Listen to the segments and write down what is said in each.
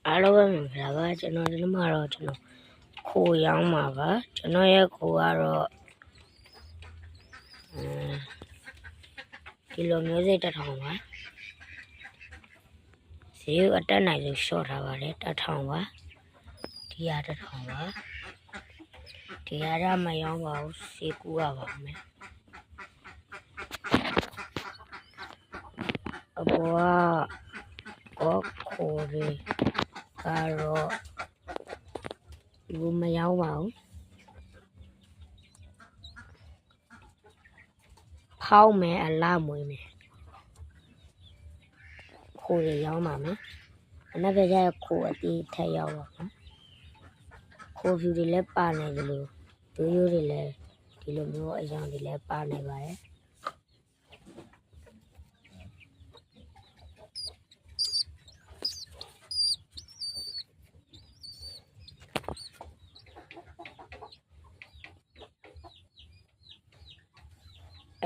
အားလုံးပဲမင်္ဂလာပါကျွန်တော်ဒီမှာတော့ခိုးရောင်းမှာပါကျွန်တော်ရဲ့ခိုးကတော့ကီလိုမျိုးစိတ်1000ပါဈေးအတက်နိုင်လို့ရှော့ထားပါတယ်1000ပါဒီရ1000ပါဒီရမရောင်းပါဘူးဈေးကူရပါမယ်အပေါ်ကခိုးရီကတော့ဘူးမရောင်းပါဘူးဖောက်မယ်အလားမွေးမယ်ခိုးရရောင်းပါမယ်အနောက်ပြကျခိုးအတီးထက်ရောက်ပါမယ်ခိုးဖြူတွေလည်းပါနေတယ်လို့ရိုးရိုးတွေလည်းဒီလိုမျိုးအရောင်တွေလည်းပါနေပါတယ်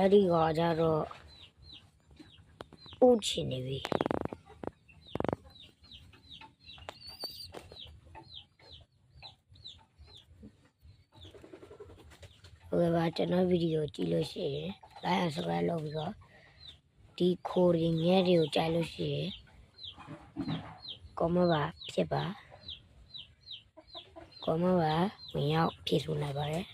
အဲ့ဒီကကြတော့ဥချင်နေပြီဟုတ်ကဲ့ပါကျွန်တော်ဗီဒီယိုကြည့်လို့ရှိရင် like and subscribe လုပ်ပြီးတော့ဒီခိုးရငယ်တွေကိုကြိုက်လို့ရှိရင် comment ပါဖြစ်ပါ comment ပါဝင်ရောက်ဖြည့်ဆို့နိုင်ပါတယ်